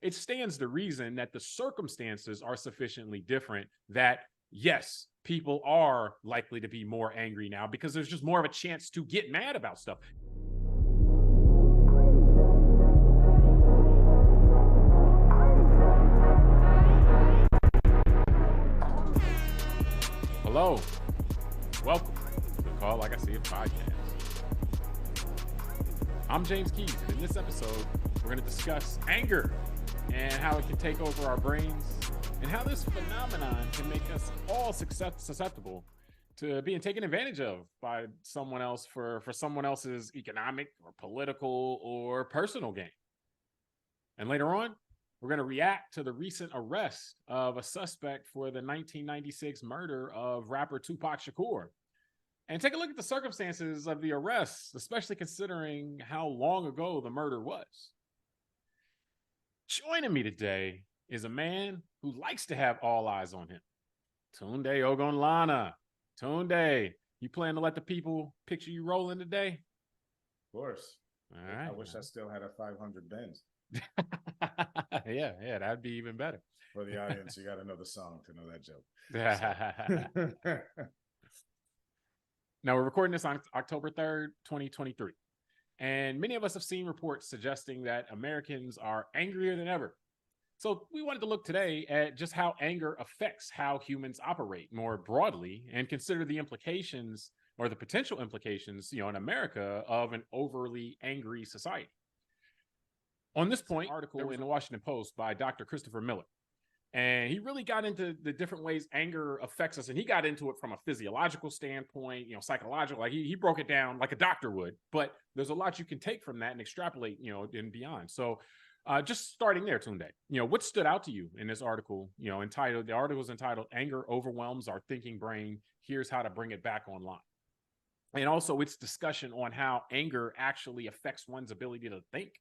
it stands to reason that the circumstances are sufficiently different that, yes, people are likely to be more angry now because there's just more of a chance to get mad about stuff. Hello, welcome to the Call Like I See It podcast. I'm James Keys, and in this episode, we're going to discuss anger and how it can take over our brains and how this phenomenon can make us all susceptible to being taken advantage of by someone else for someone else's economic or political or personal gain. And later on, we're going to react to the recent arrest of a suspect for the 1996 murder of rapper Tupac Shakur and take a look at the circumstances of the arrest, especially considering how long ago the murder was. Joining me today is a man who likes to have all eyes on him, Tunde Ogunlana. Tunde, you plan to let the people picture you rolling today? Of course. All right. I wish I still had a 500 Benz. yeah, that'd be even better. For the audience, you got to know the song to know that joke. Now, we're recording this on October 3rd, 2023. And many of us have seen reports suggesting that Americans are angrier than ever. So we wanted to look today at just how anger affects how humans operate more broadly and consider the implications or the potential implications, in America of an overly angry society. On this point, article in the Washington Post by Dr. Christopher Miller. And he really got into the different ways anger affects us. And he got into it from a physiological standpoint, psychological, like he broke it down like a doctor would, but there's a lot you can take from that and extrapolate, and beyond. So just starting there, Tunde, what stood out to you in this article, the article is entitled "Anger Overwhelms Our Thinking Brain. Here's How to Bring It Back Online." And also its discussion on how anger actually affects one's ability to think.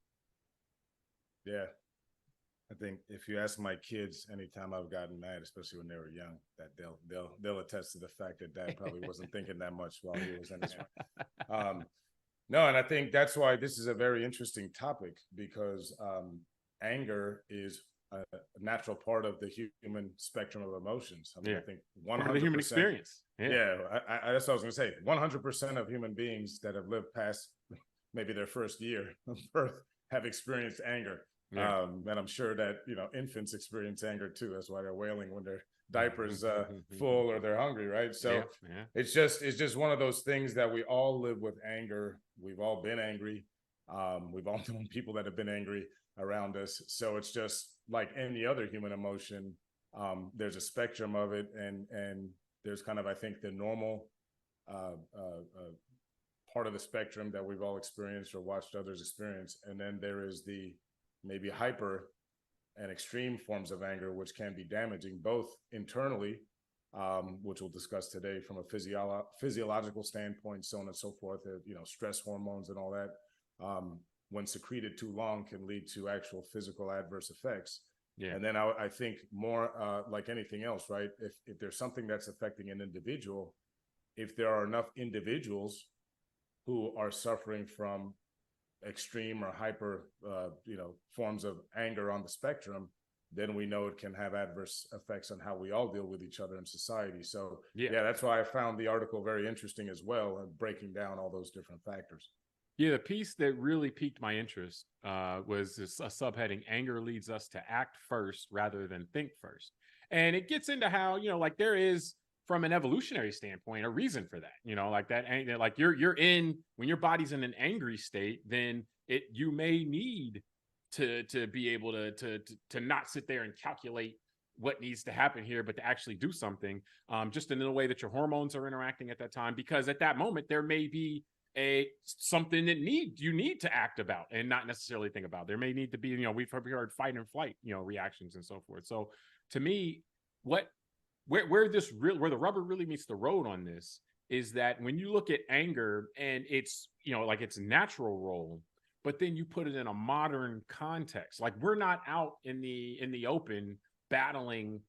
Yeah. I think if you ask my kids, anytime I've gotten mad, especially when they were young, that they'll attest to the fact that Dad probably wasn't thinking that much while he was in this one. No, and I think that's why this is a very interesting topic, because anger is a natural part of the human spectrum of emotions. I mean, I think 100% the human experience. Yeah, that's what I was going to say. 100% of human beings that have lived past maybe their first year of birth have experienced anger. Yeah. And I'm sure that, infants experience anger too. That's why they're wailing when their diapers full or they're hungry, right? So It's just one of those things that we all live with anger. We've all been angry. We've all known people that have been angry around us. So it's just like any other human emotion. There's a spectrum of it, and there's kind of, I think, the normal part of the spectrum that we've all experienced or watched others experience, and then there is the maybe hyper and extreme forms of anger, which can be damaging both internally, which we'll discuss today from a physiological standpoint, so on and so forth, stress hormones and all that, when secreted too long can lead to actual physical adverse effects. Yeah. And then I think more like anything else, right? If there's something that's affecting an individual, if there are enough individuals who are suffering from extreme or hyper, forms of anger on the spectrum, then we know it can have adverse effects on how we all deal with each other in society. So that's why I found the article very interesting as well, and breaking down all those different factors. Yeah, the piece that really piqued my interest was a subheading: "Anger leads us to act first rather than think first." And it gets into how, there is, from an evolutionary standpoint, a reason for that, like that, like you're in, when your body's in an angry state, then you may need to be able to not sit there and calculate what needs to happen here, but to actually do something, just in the way that your hormones are interacting at that time, because at that moment there may be something that you need to act about and not necessarily think about. There may need to be, we've heard fight and flight, reactions and so forth. So to me, where the rubber really meets the road on this is that when you look at anger and its, like its natural role, but then you put it in a modern context, like we're not out in the open battling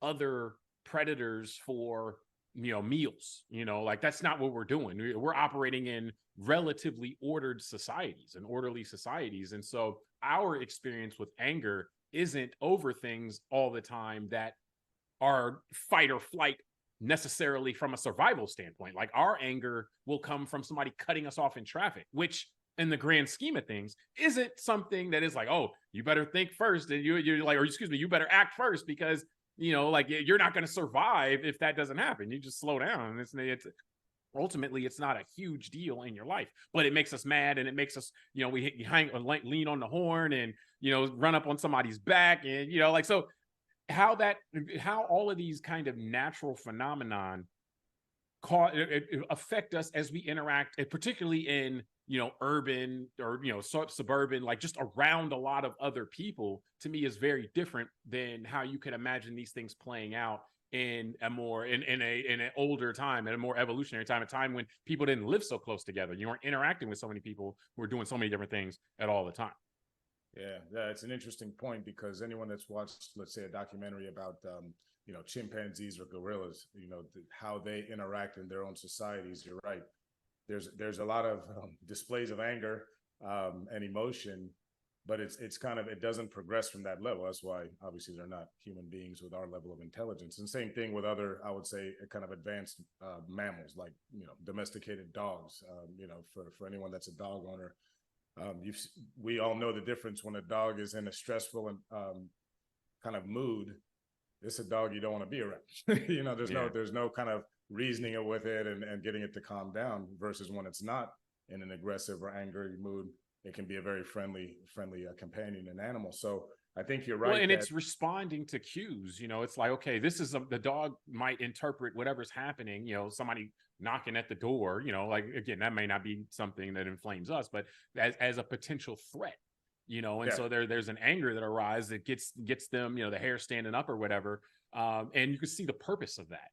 other predators for, meals, like that's not what we're doing. We're operating in relatively ordered societies and orderly societies. And so our experience with anger isn't over things all the time that are fight or flight necessarily from a survival standpoint. Like our anger will come from somebody cutting us off in traffic, which in the grand scheme of things isn't something that is like, oh, you better think first, and you're like, or excuse me, you better act first, because like you're not going to survive if that doesn't happen. You just slow down. It's ultimately it's not a huge deal in your life, but it makes us mad, and it makes us, we lean on the horn, and run up on somebody's back, and like, so how all of these kind of natural phenomenon affect us as we interact, and particularly in urban or suburban, like just around a lot of other people, to me is very different than how you can imagine these things playing out in a more in an older time, in a more evolutionary time, a time when people didn't live so close together. You weren't interacting with so many people who were doing so many different things at all the time. Yeah, it's an interesting point, because anyone that's watched, let's say, a documentary about chimpanzees or gorillas, how they interact in their own societies, you're right. There's a lot of displays of anger and emotion, but it's kind of, it doesn't progress from that level. That's why obviously they're not human beings with our level of intelligence. And same thing with other, I would say, kind of advanced mammals, like domesticated dogs. For anyone that's a dog owner, we all know the difference when a dog is in a stressful and kind of mood. It's a dog you don't want to be around. There's no kind of reasoning with it and getting it to calm down, versus when it's not in an aggressive or angry mood, it can be a very friendly companion and animal. So I think you're right. Well, and it's responding to cues. It's like, okay, this is the dog might interpret whatever's happening. Somebody knocking at the door. Like, again, that may not be something that inflames us, but as a potential threat. So there's an anger that arises that gets them, the hair standing up or whatever. And you can see the purpose of that,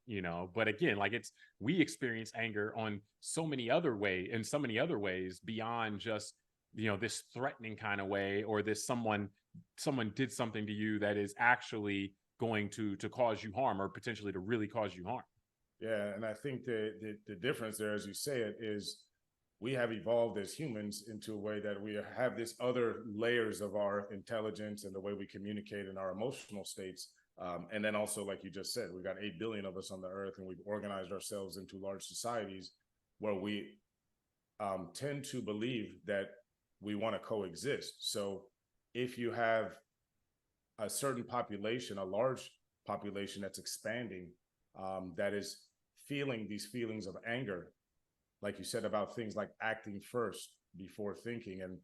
but again, like we experience anger in so many other ways beyond just, this threatening kind of way, or this someone did something to you that is actually going to cause you harm, or potentially to really cause you harm. Yeah. And I think the difference there, as you say it, is we have evolved as humans into a way that we have this other layers of our intelligence and the way we communicate in our emotional states. And then also, like you just said, we've got 8 billion of us on the earth, and we've organized ourselves into large societies where we tend to believe that we want to coexist. So if you have a certain population, a large population that's expanding, that is feeling these feelings of anger, like you said, about things like acting first before thinking. And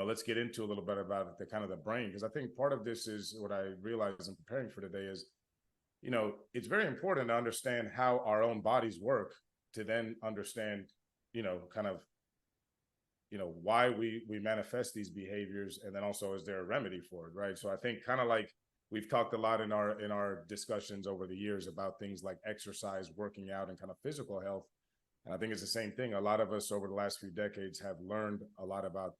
let's get into a little bit about the kind of the brain, because I think part of this is what I realized in preparing for today is, it's very important to understand how our own bodies work, to then understand, kind of, why we manifest these behaviors, and then also, is there a remedy for it, right? So I think, kind of like we've talked a lot in our discussions over the years about things like exercise, working out, and kind of physical health. And I think it's the same thing. A lot of us over the last few decades have learned a lot about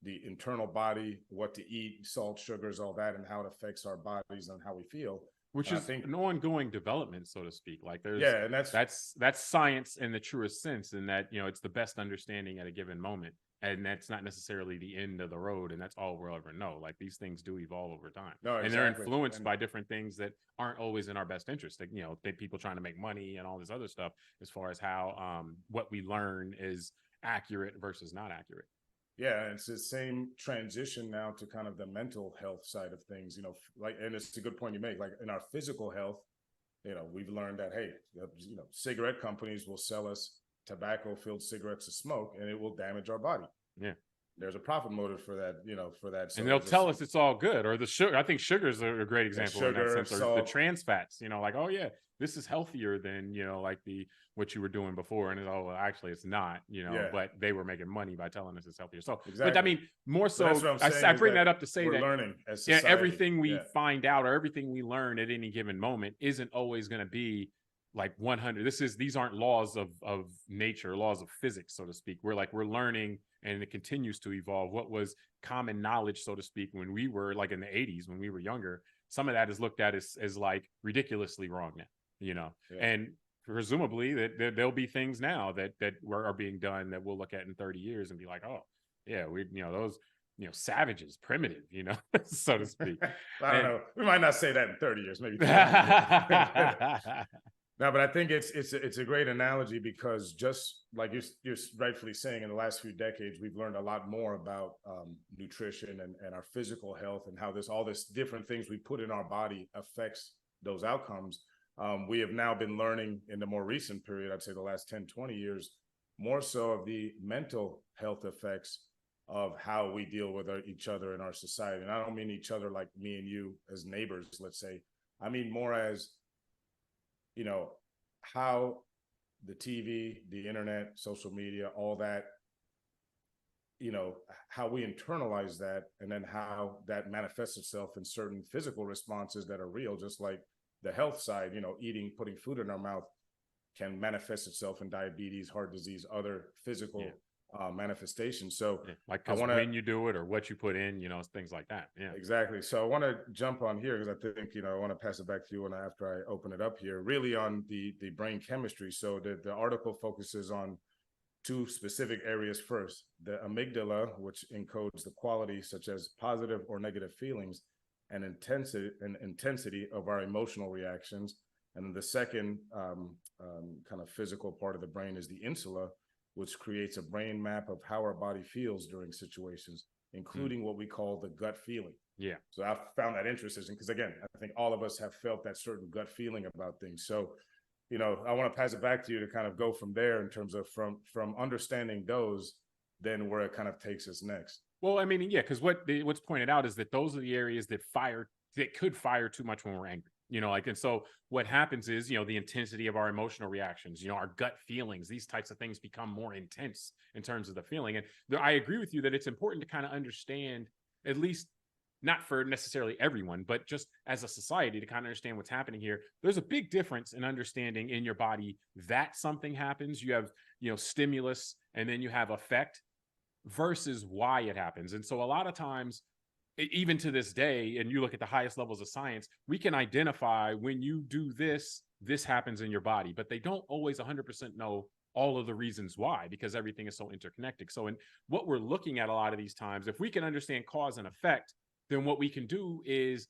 the internal body, what to eat, salt, sugars, all that, and how it affects our bodies and how we feel. Which is an ongoing development, so to speak. Like and that's science in the truest sense, in that it's the best understanding at a given moment, and that's not necessarily the end of the road, and that's all we'll ever know. Like, these things do evolve over time, and they're influenced by different things that aren't always in our best interest. Like, people trying to make money and all this other stuff, as far as how what we learn is accurate versus not accurate. Yeah, it's the same transition now to kind of the mental health side of things, and it's a good point you make. Like, in our physical health, we've learned that, hey, cigarette companies will sell us tobacco-filled cigarettes to smoke, and it will damage our body. Yeah. There's a profit motive for that. So, and they'll tell us it's all good. Or the sugar, I think sugars are a great example in that sense. Or the trans fats, like, oh yeah, this is healthier than, like what you were doing before. And well, actually it's not, but they were making money by telling us it's healthier. So, exactly. But I mean, more so, I bring that up to say that learning as society. Everything we find out, or everything we learn at any given moment, isn't always going to be like 100. These aren't laws of nature, laws of physics, so to speak. We're learning, and it continues to evolve. What was common knowledge, so to speak, when we were like in the 80s, when we were younger, some of that is looked at as like ridiculously wrong now, and presumably that there'll be things now that are being done that we'll look at in 30 years and be like, oh yeah, we those savages, primitive, so to speak. I don't And know. We might not say that in 30 years, maybe 20. No, but I think it's a great analogy, because just like you're rightfully saying, in the last few decades, we've learned a lot more about nutrition and our physical health, and how all this different things we put in our body affects those outcomes. We have now been learning in the more recent period, I'd say the last 10, 20 years, more so of the mental health effects of how we deal with each other in our society. And I don't mean each other like me and you as neighbors, let's say. I mean more as, how the TV, the internet, social media, all that, how we internalize that, and then how that manifests itself in certain physical responses that are real, just like the health side, eating, putting food in our mouth can manifest itself in diabetes, heart disease, other physical manifestations. So like, because when you do it or what you put in, things like that. Yeah, exactly. So I want to jump on here, because I think, I want to pass it back to you after I open it up here, really on the brain chemistry. So the article focuses on two specific areas. First, the amygdala, which encodes the qualities such as positive or negative feelings and intensity of our emotional reactions. And then the second kind of physical part of the brain is the insula, which creates a brain map of how our body feels during situations, including what we call the gut feeling. Yeah. So I found that interesting, because again, I think all of us have felt that certain gut feeling about things. So, I want to pass it back to you to kind of go from there, in terms of from understanding those, then where it kind of takes us next. Well, I mean, yeah, because what's pointed out is that those are the areas that could fire too much when we're angry. And so what happens is, the intensity of our emotional reactions, our gut feelings, these types of things become more intense in terms of the feeling. And I agree with you that it's important to kind of understand, at least not for necessarily everyone, but just as a society, to kind of understand what's happening here. There's a big difference in understanding in your body that something happens. You have, stimulus, and then you have effect, versus why it happens. And so a lot of times, even to this day, and you look at the highest levels of science, we can identify when you do this happens in your body, but they don't always 100% know all of the reasons why, because everything is so interconnected. So in what we're looking at a lot of these times, if we can understand cause and effect, then what we can do is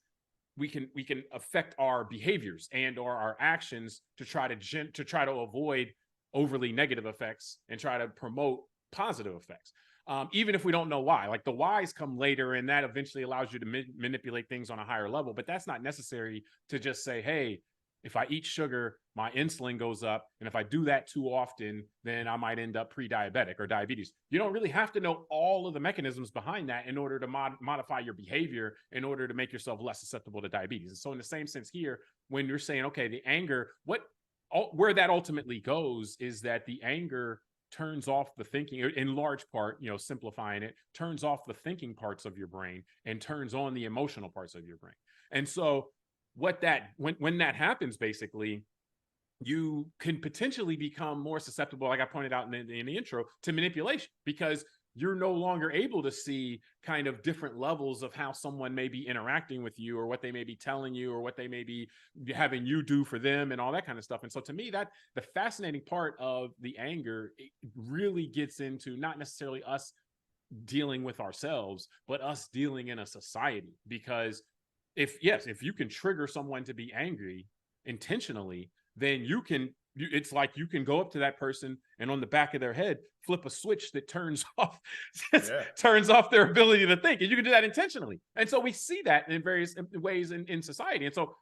we can affect our behaviors and or our actions to try to avoid overly negative effects and try to promote positive effects. Even if we don't know why. Like, the whys come later, and that eventually allows you to manipulate things on a higher level. But that's not necessary to just say, hey, if I eat sugar, my insulin goes up. And if I do that too often, then I might end up pre-diabetic or diabetes. You don't really have to know all of the mechanisms behind that in order to modify your behavior, in order to make yourself less susceptible to diabetes. And so in the same sense here, when you're saying, okay, the anger, where that ultimately goes is that the anger turns off the thinking, in large part, simplifying it, turns off the thinking parts of your brain and turns on the emotional parts of your brain. And so when that happens, basically, you can potentially become more susceptible, like I pointed out in the intro, to manipulation, because you're no longer able to see kind of different levels of how someone may be interacting with you, or what they may be telling you, or what they may be having you do for them, and all that kind of stuff. And so to me, that the fascinating part of the anger, it really gets into not necessarily us dealing with ourselves, but us dealing in a society. Because if you can trigger someone to be angry intentionally, then it's like you can go up to that person and on the back of their head flip a switch that turns off their ability to think, and you can do that intentionally. And so we see that in various ways in society. And so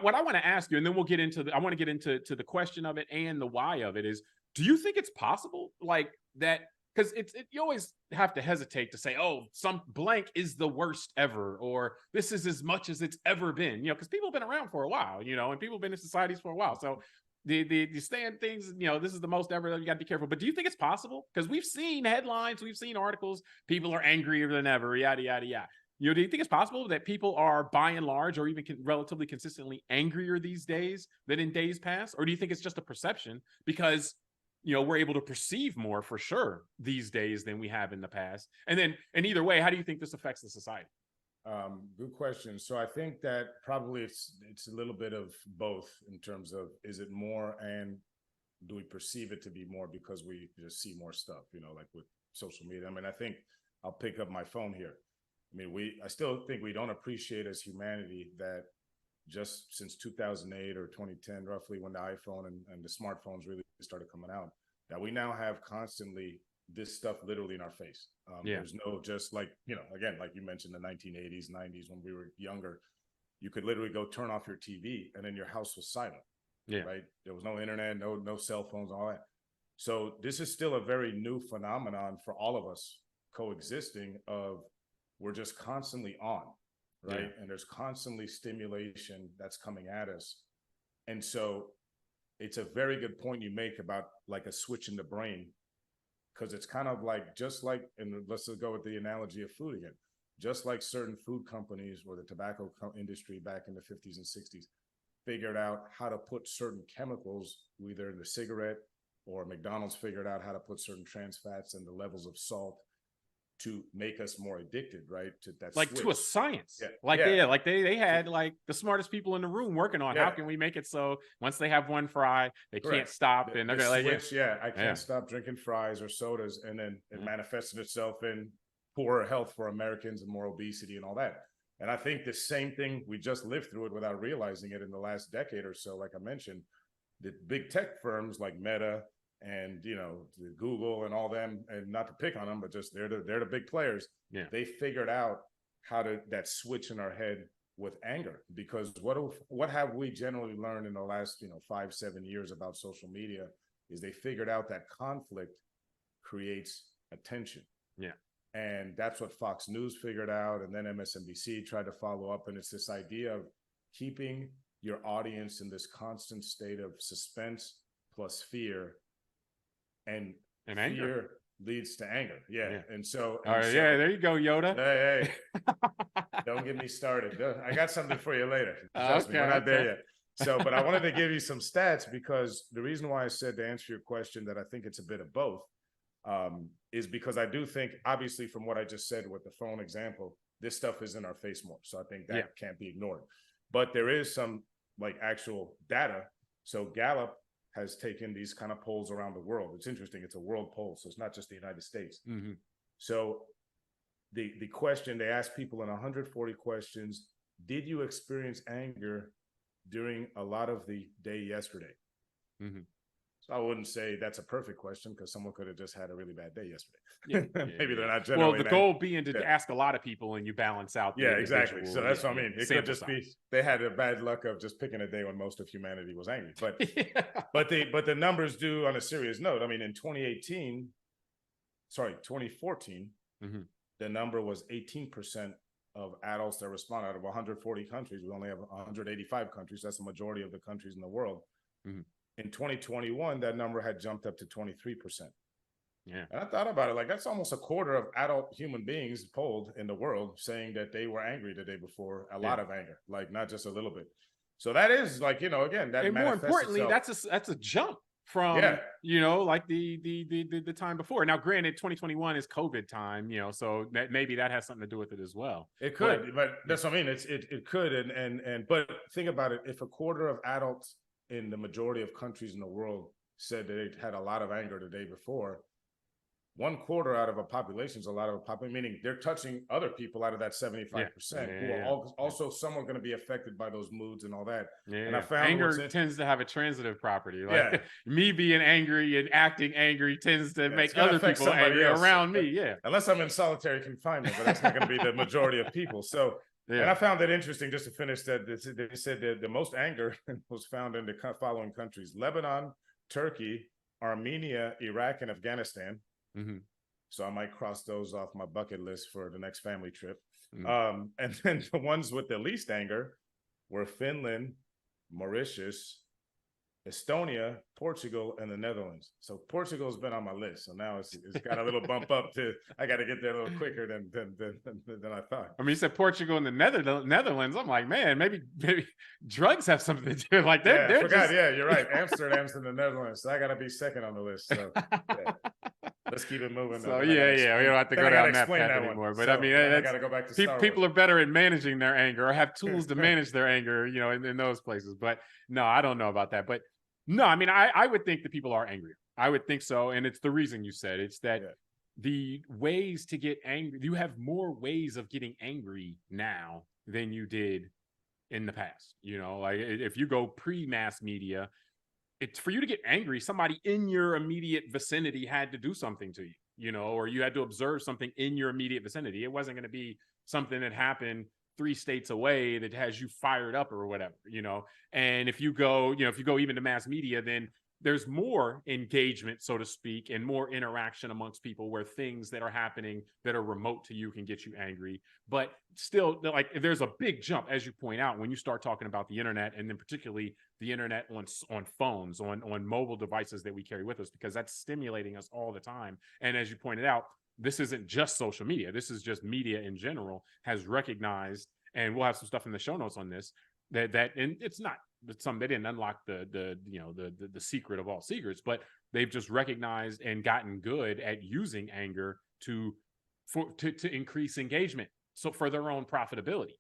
what I want to ask you, and then we'll get into I want to get into the question of it and the why of it, is, do you think it's possible, like that? Because you always have to hesitate to say, oh, some blank is the worst ever, or this is as much as it's ever been, because people have been around for a while, and people have been in societies for a while. So the stand things, this is the most ever, you got to be careful. But do you think it's possible? Because we've seen headlines, we've seen articles, people are angrier than ever, yada, yada, yada. Do you think it's possible that people are, by and large, or even relatively consistently angrier these days than in days past? Or do you think it's just a perception, because we're able to perceive more for sure these days than we have in the past? And either way, how do you think this affects the society? Good question. So I think that probably it's a little bit of both, in terms of, is it more, and do we perceive it to be more because we just see more stuff, like with social media? I mean, I think I'll pick up my phone here. I mean, I still think we don't appreciate as humanity that just since 2008 or 2010, roughly, when the iPhone and the smartphones really started coming out, that we now have constantly this stuff literally in our face. There's no, just like, again, like you mentioned, the 1980s, 90s, when we were younger, you could literally go turn off your TV and then your house was silent. Yeah. Right. There was no internet, no cell phones, all that. So this is still a very new phenomenon for all of us coexisting of we're just constantly on, right? Yeah. And there's constantly stimulation that's coming at us. And so it's a very good point you make about like a switch in the brain, because it's kind of like, just like, and let's go with the analogy of food again, just like certain food companies or the tobacco industry back in the 50s and 60s figured out how to put certain chemicals, either in the cigarette, or McDonald's figured out how to put certain trans fats and the levels of salt to make us more addicted, right? To that, like switch. To a science. Yeah. Like they had like the smartest people in the room working on how can we make it so once they have one fry, they can't stop, and they're gonna switch. I can't stop drinking fries or sodas, and then it manifested itself in poorer health for Americans and more obesity and all that. And I think the same thing, we just lived through it without realizing it in the last decade or so. Like I mentioned, the big tech firms like Meta and the Google and all them, and not to pick on them, but just they're the big players. Yeah. They figured out how to that switch in our head with anger, because what have we generally learned in the last 5-7 years about social media is they figured out that conflict creates attention. Yeah. And that's what Fox News figured out, and then MSNBC tried to follow up. And it's this idea of keeping your audience in this constant state of suspense plus fear, and fear anger leads to anger. Yeah. And so, there you go, Yoda. Hey, don't get me started. I got something for you later. Trust me, we're not there yet. So, but I wanted to give you some stats, because the reason why I said, to answer your question, that I think it's a bit of both, is because I do think, obviously, from what I just said with the phone example, this stuff is in our face more. So I think that can't be ignored. But there is some like actual data. So Gallup has taken these kind of polls around the world. It's interesting. It's a world poll, so it's not just the United States. Mm-hmm. So the question, they asked people in 140 questions, did you experience anger during a lot of the day yesterday? Mm-hmm. So I wouldn't say that's a perfect question, because someone could have just had a really bad day yesterday. Maybe they're not generally. Well, the goal being to ask a lot of people, and you balance out. Exactly. So that's what I mean. It could just be they had the bad luck of just picking a day when most of humanity was angry. But but the numbers do, on a serious note. I mean, in 2014, mm-hmm. the number was 18% of adults that respond. Out of 140 countries, we only have 185 countries. That's the majority of the countries in the world. Mm-hmm. In 2021, that number had jumped up to 23%. Yeah. And I thought about it, like, that's almost a quarter of adult human beings polled in the world saying that they were angry the day before, a lot of anger, like not just a little bit. So that is like, again, that, and more importantly, itself. that's a jump from, like the time before. Now, granted, 2021 is COVID time, so that maybe that has something to do with it as well. It could, but that's what I mean. It could. But think about it. If a quarter of adults in the majority of countries in the world said that they had a lot of anger the day before, 1/4 out of a population is a lot of a population, meaning they're touching other people out of that 75%, who are also somewhat going to be affected by those moods and all that. Yeah, and I found anger tends to have a transitive property. Like me being angry and acting angry tends to make other people angry around me. Yeah. Unless I'm in solitary confinement, but that's not going to be the majority of people. So, and I found that interesting, just to finish that. They said that the most anger was found in the following countries: Lebanon, Turkey, Armenia, Iraq, and Afghanistan. Mm-hmm. So I might cross those off my bucket list for the next family trip. Mm-hmm. And then the ones with the least anger were Finland, Mauritius, Estonia, Portugal, and the Netherlands. So Portugal's been on my list. So now it's got a little bump up to, I got to get there a little quicker than I thought. I mean, you said Portugal and the Netherlands. I'm like, man, maybe drugs have something to do. Like they're I forgot. Yeah, you're right. Amsterdam's in the Netherlands. So I got to be second on the list. So let's keep it moving. So we don't have to go down that path anymore. But so, I mean, I got to go back to people are better at managing their anger, or have tools to manage their anger, in those places. But no, I don't know about that. But no, I mean, I would think that people are angry. I would think so. And it's the reason you said. It's that the ways to get angry, you have more ways of getting angry now than you did in the past. Like if you go pre-mass media, it's for you to get angry, somebody in your immediate vicinity had to do something to you, or you had to observe something in your immediate vicinity. It wasn't going to be something that happened 3 states away that has you fired up or whatever. And if you go even to mass media, then there's more engagement, so to speak, and more interaction amongst people where things that are happening that are remote to you can get you angry. But still, like, there's a big jump, as you point out, when you start talking about the internet, and then particularly the internet on phones, on mobile devices that we carry with us, because that's stimulating us all the time. And as you pointed out, this isn't just social media. This is just media in general has recognized, and we'll have some stuff in the show notes on this, that and it's not they didn't unlock the secret of all secrets, but they've just recognized and gotten good at using anger to increase engagement, so for their own profitability.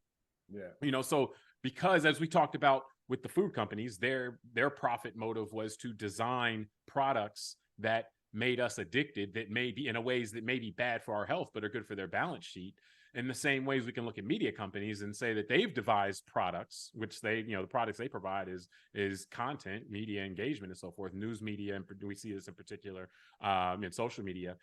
So because, as we talked about with the food companies, their profit motive was to design products that made us addicted, that may be in ways that may be bad for our health but are good for their balance sheet. In the same ways, we can look at media companies and say that they've devised products, which the products they provide is content, media engagement, and so forth, news media, and we see this in particular in social media.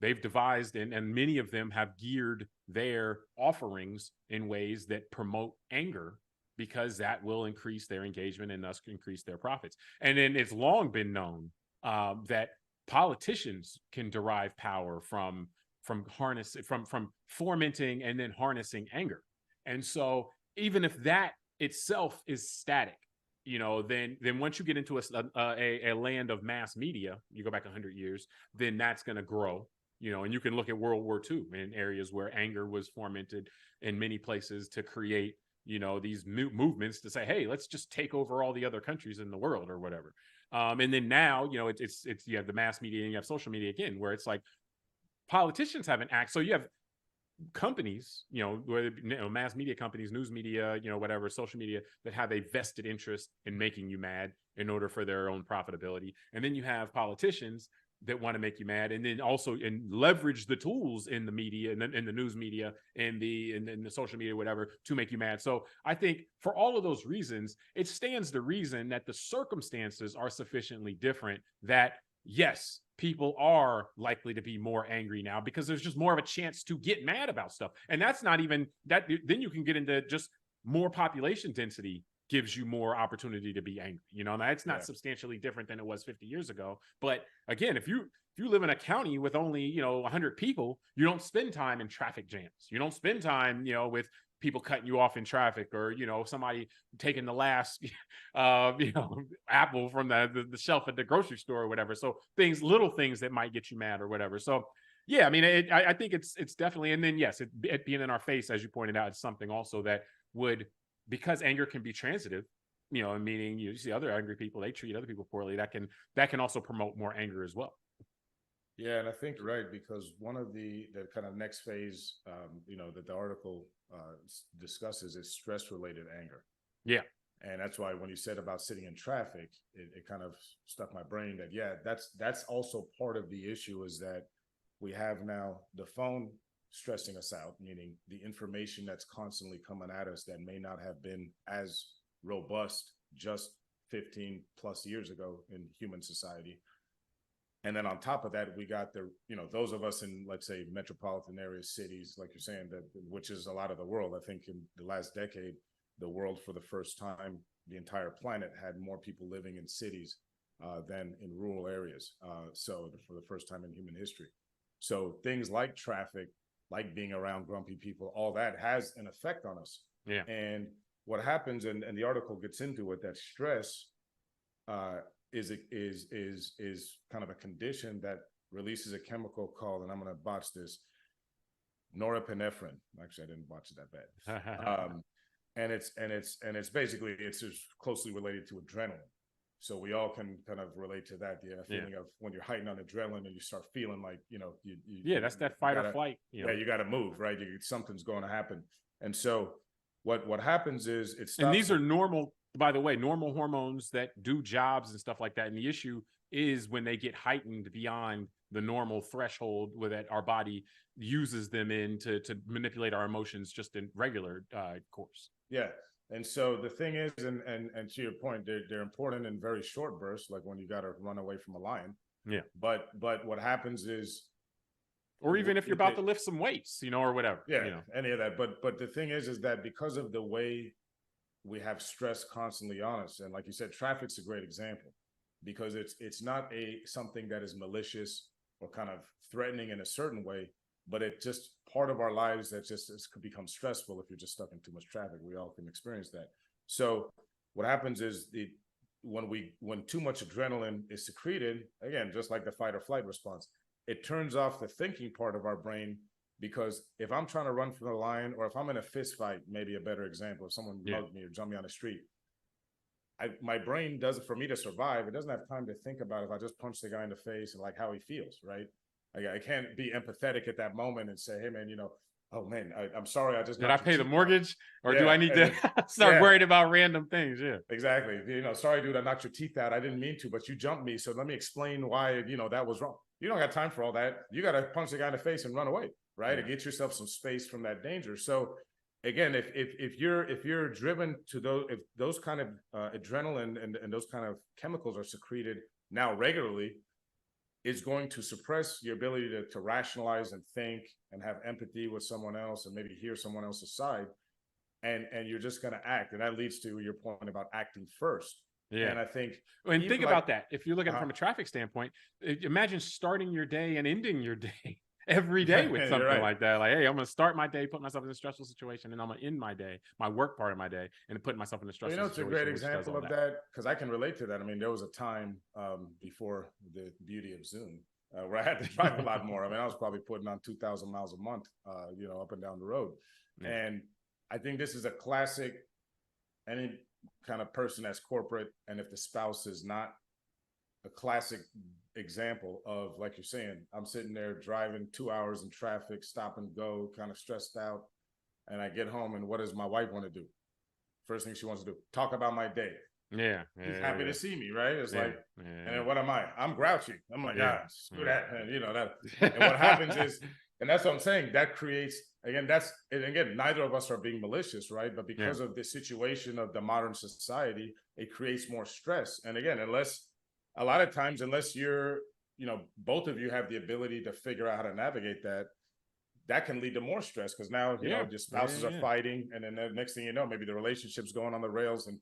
They've devised, and many of them have geared their offerings in ways that promote anger, because that will increase their engagement and thus increase their profits. And then it's long been known that politicians can derive power from fomenting and then harnessing anger. And so even if that itself is static, then once you get into a land of mass media, you go back 100 years, then that's going to grow. And you can look at World War II in areas where anger was fomented in many places to create these movements to say, hey, let's just take over all the other countries in the world or whatever. And then now, it's you have the mass media and you have social media again, where it's like politicians have an act. So you have companies, mass media companies, news media, whatever, social media, that have a vested interest in making you mad in order for their own profitability. And then you have politicians that want to make you mad, and then also leverage the tools in the media and in the news media and the social media, whatever, to make you mad. So I think for all of those reasons, it stands to reason that the circumstances are sufficiently different that yes, people are likely to be more angry now because there's just more of a chance to get mad about stuff. And that's not even that. Then you can get into just more population density gives you more opportunity to be angry. That's not substantially different than it was 50 years ago. But again, if you live in a county with only, 100 people, you don't spend time in traffic jams. You don't spend time, with people cutting you off in traffic, or somebody taking the last apple from the shelf at the grocery store or whatever. So little things that might get you mad or whatever. So yeah, I mean, I think it's definitely, and then yes, it being in our face, as you pointed out, it's something also that would, because anger can be transitive, meaning you see other angry people, they treat other people poorly, that can also promote more anger as well. Yeah, and I think right, because one of the kind of next phase, that the article discusses is stress-related anger. Yeah, and that's why when you said about sitting in traffic, it kind of stuck my brain that that's also part of the issue, is that we have now the phone stressing us out, meaning the information that's constantly coming at us that may not have been as robust just 15 plus years ago in human society. And then on top of that, we got those of us in, let's say, metropolitan areas, cities, like you're saying, which is a lot of the world. I think in the last decade, the world, for the first time, the entire planet had more people living in cities than in rural areas. So for the first time in human history. So things like traffic, like being around grumpy people, all that has an effect on us. Yeah. And what happens, and the article gets into it, that stress is kind of a condition that releases a chemical called, and I'm going to botch this, norepinephrine. Actually, I didn't botch it that bad. And it's basically, it's just closely related to adrenaline. So we all can kind of relate to that, the feeling of when you're heightened on adrenaline and you start feeling like, that's that fight or flight. Yeah, you got to move, right? Something's going to happen. And so what happens is it stops. And these are normal, by the way, normal hormones that do jobs and stuff like that. And the issue is when they get heightened beyond the normal threshold with that our body uses them in to manipulate our emotions just in regular course. Yeah. And so the thing is, and to your point, they're important in very short bursts, like when you got to run away from a lion. Yeah. But what happens is, or even if you're about to lift some weights, or whatever. Yeah, any of that. But the thing is that because of the way we have stress constantly on us, and like you said, traffic's a great example, because it's not something that is malicious or kind of threatening in a certain way, but it just part of our lives that just could become stressful if you're just stuck in too much traffic. We all can experience that. So what happens is when too much adrenaline is secreted, again, just like the fight or flight response, it turns off the thinking part of our brain. Because if I'm trying to run from the lion, or if I'm in a fist fight, maybe a better example, if someone mugged me or jumped me on the street, my brain does it for me to survive. It doesn't have time to think about if I just punch the guy in the face and like how he feels, right? I can't be empathetic at that moment and say, hey man, oh man, I'm sorry, I just did I pay the mortgage, or do I need to start worried about random things? Yeah, exactly. Sorry, dude, I knocked your teeth out. I didn't mean to, but you jumped me. So let me explain why that was wrong. You don't got time for all that. You got to punch the guy in the face and run away, right? And get yourself some space from that danger. So again, if you're driven to those kind of adrenaline and those kind of chemicals are secreted now regularly, it's going to suppress your ability to rationalize and think and have empathy with someone else and maybe hear someone else's side, and you're just going to act, and that leads to your point about acting first. Yeah. And I think, and think about that. If you look at it from a traffic standpoint, imagine starting your day and ending your day every day with something like that. Like, hey, I'm going to start my day, put myself in a stressful situation, and I'm going to end my day, my work part of my day, and put myself in a stressful situation. It's a great example of that, because I can relate to that. I mean, there was a time before the beauty of Zoom where I had to drive a lot more. I mean, I was probably putting on 2,000 miles a month, up and down the road. Yeah. And I think this is a classic, any kind of person that's corporate, and if the spouse is not, a classic example of, like you're saying, I'm sitting there driving 2 hours in traffic, stop and go, kind of stressed out, and I get home, and what does my wife want to do? First thing she wants to do, talk about my day. Yeah, he's happy to see me, right? It's like, and then what am I? I'm grouchy. I'm like, screw that, and that. And what happens is, and that's what I'm saying, that creates, again, neither of us are being malicious, right? But because of the situation of the modern society, it creates more stress. And again, a lot of times, unless you're, both of you have the ability to figure out how to navigate that can lead to more stress, because now, your spouses are fighting, and then the next thing you know, maybe the relationship's going on the rails. And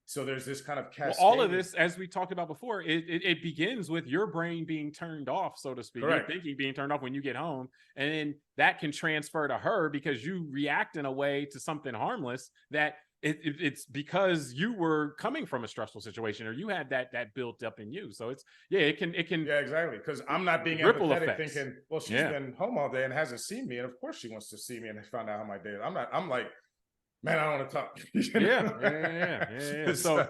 so there's this kind of cascade. Well, all of this, as we talked about before, it begins with your brain being turned off, so to speak. Correct. Your thinking being turned off when you get home. And then that can transfer to her because you react in a way to something harmless that it's because you were coming from a stressful situation, or you had that built up in you. So it can exactly, because I'm not being empathetic, thinking, well, she's been home all day and hasn't seen me, and of course she wants to see me and find out how my day is. I'm like, man, I don't want to talk. Yeah. So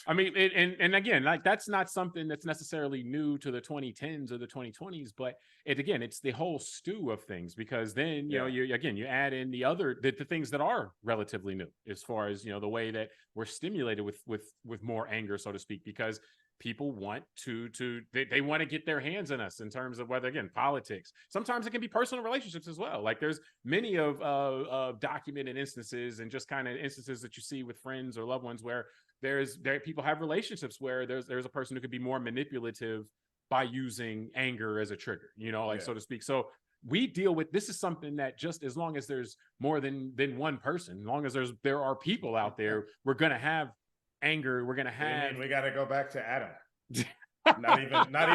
I mean, and again, like, that's not something that's necessarily new to the 2010s or the 2020s, but it's the whole stew of things, because then you add in the things that are relatively new, as far as the way that we're stimulated with more anger, so to speak, because people want they want to get their hands in us, in terms of whether, again, politics. Sometimes it can be personal relationships as well. Like, there's many of documented instances, and just kind of instances that you see with friends or loved ones, where people have relationships where there's a person who could be more manipulative by using anger as a trigger, so to speak. So we deal with this is something that, just as long as there's more than one person, as long as there are people out there, we're gonna have anger. We're gonna have. We got to go back to Adam. not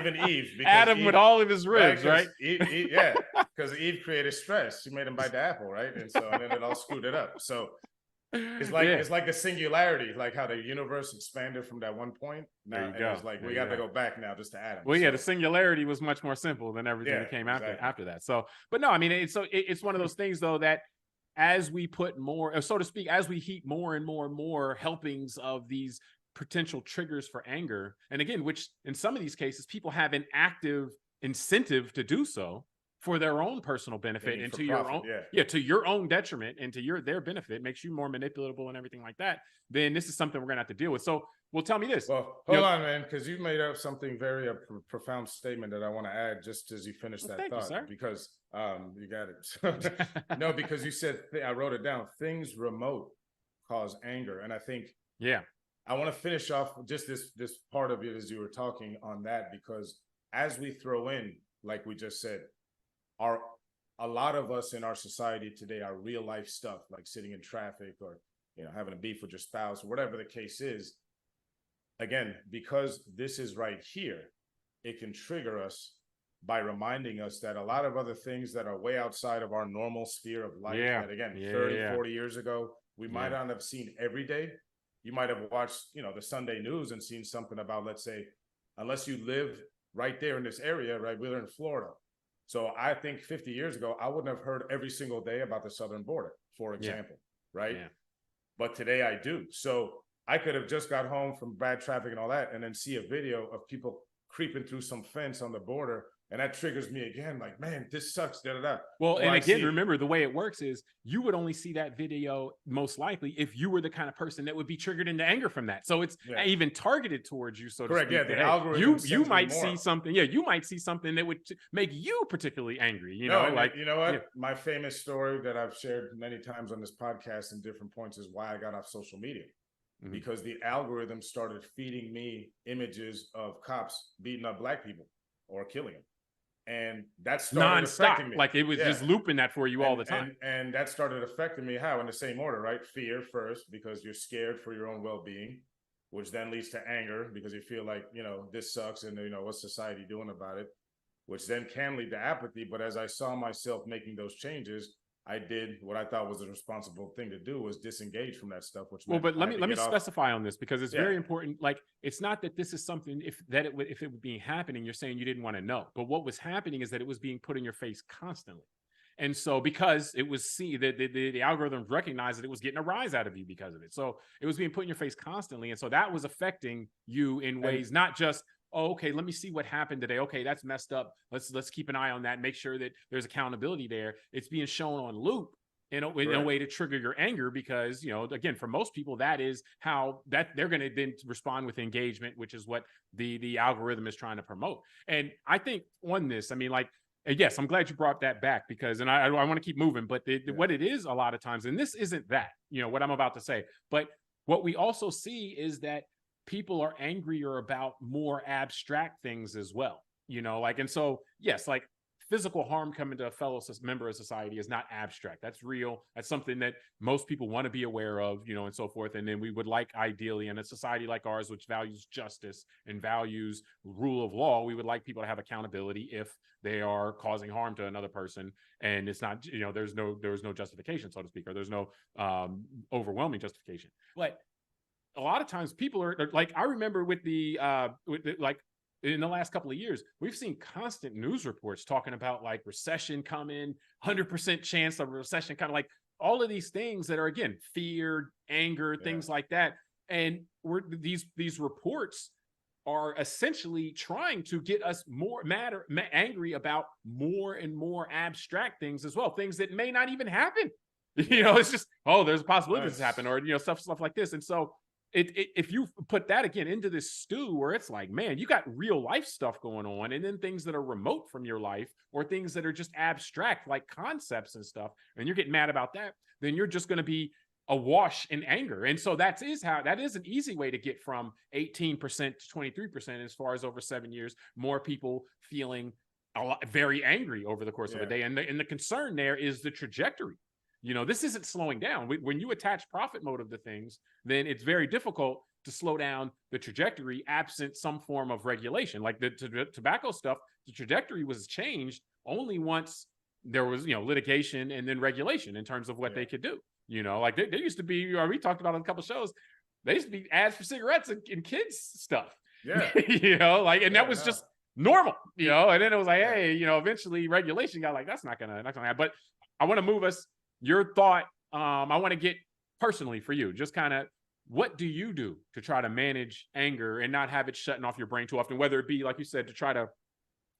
even Eve. Adam with all of his ribs, right? Because Eve created stress. She made him bite the apple, right? And then it all screwed it up. So it's like the singularity, like how the universe expanded from that one point. Now it's like we got to go back now just to Adam. Well, the singularity was much more simple than everything that came after that. So, but no, I mean, it's one of those things, though, that as we put more, so to speak, as we heat more and more and more helpings of these potential triggers for anger, and again, which in some of these cases people have an active incentive to do so, for their own personal benefit Aiming and for to your profit, own, to your own detriment and to their benefit, makes you more manipulatable and everything like that, then this is something we're gonna have to deal with. So, well, tell me this. Well, hold on, man, because you made up something very profound statement that I want to add just as you finish that thank thought. you, sir. Because you got it. No, because you said I wrote it down. Things remote cause anger, and I think I want to finish off just this part of it as you were talking on that, because as we throw in, like we just said, a lot of us in our society today are real life stuff, like sitting in traffic or having a beef with your spouse or whatever the case is. Again, because this is right here, it can trigger us by reminding us that a lot of other things that are way outside of our normal sphere of life, that again, 30, 40 years ago, we might not have seen every day. You might have watched, the Sunday news and seen something about, let's say, unless you live right there in this area, right? We're in Florida. So I think 50 years ago, I wouldn't have heard every single day about the southern border, for example, right? But today I do. So I could have just got home from bad traffic and all that, and then see a video of people creeping through some fence on the border, and that triggers me again, like, man, this sucks, da-da-da. Well, and again, remember, the way it works is you would only see that video most likely if you were the kind of person that would be triggered into anger from that. So it's even targeted towards you, so to speak. Yeah, the algorithm you might see something. Yeah, you might see something that would make you particularly angry. You know what? My famous story that I've shared many times on this podcast in different points is why I got off social media. Because the algorithm started feeding me images of cops beating up black people or killing them. And that started affecting me. Like it was just looping that for you all the time. And that started affecting me how? In the same order, right? Fear first, because you're scared for your own well-being, which then leads to anger because you feel like, this sucks and, what's society doing about it, which then can lead to apathy. But as I saw myself making those changes, I did what I thought was a responsible thing to do, was disengage from that stuff. Which but let me specify on this, because it's very important. Like, it's not that this is something if it would be happening, you're saying you didn't want to know. But what was happening is that it was being put in your face constantly. And so because it was the algorithm recognized that it was getting a rise out of you because of it. So it was being put in your face constantly. And so that was affecting you in ways, not just, oh, okay, let me see what happened today. Okay, that's messed up. Let's keep an eye on that. Make sure that there's accountability there. It's being shown on loop in a way to trigger your anger, because, again, for most people, that is how that they're going to then respond with engagement, which is what the algorithm is trying to promote. And I think on this, I mean, like, yes, I'm glad you brought that back, because, and I want to keep moving, but what it is a lot of times, and this isn't that, what I'm about to say, but what we also see is that people are angrier about more abstract things as well, and so, yes, like physical harm coming to a fellow member of society is not abstract. That's real. That's something that most people want to be aware of, and so forth. And then we would like, ideally, in a society like ours, which values justice and values rule of law, we would like people to have accountability if they are causing harm to another person. And it's not, there's no justification, so to speak, or there's no overwhelming justification. But a lot of times people are like, I remember with like in the last couple of years, we've seen constant news reports talking about like recession coming, 100% chance of recession, kind of like all of these things that are, again, fear, anger, things like that. And these reports are essentially trying to get us more angry about more and more abstract things as well, things that may not even happen. It's just, oh, there's a possibility this happen, or stuff like this. And so if you put that again into this stew where it's like, man, you got real life stuff going on, and then things that are remote from your life, or things that are just abstract, like concepts and stuff, and you're getting mad about that, then you're just going to be awash in anger. And so that is an easy way to get from 18% to 23% as far as over 7 years, more people feeling very angry over the course of a day. And the concern there is the trajectory. This isn't slowing down. When you attach profit motive to things, then it's very difficult to slow down the trajectory absent some form of regulation. Like the tobacco stuff, the trajectory was changed only once there was, litigation and then regulation in terms of what they could do. Like there used to be, we talked about on a couple of shows, there used to be ads for cigarettes and kids stuff. Yeah. And that was just normal, and then it was like, hey, eventually regulation got like, that's not gonna happen. But I want to move us. Your thought, I want to get personally for you, just kind of, what do you do to try to manage anger and not have it shutting off your brain too often, whether it be, like you said, to try to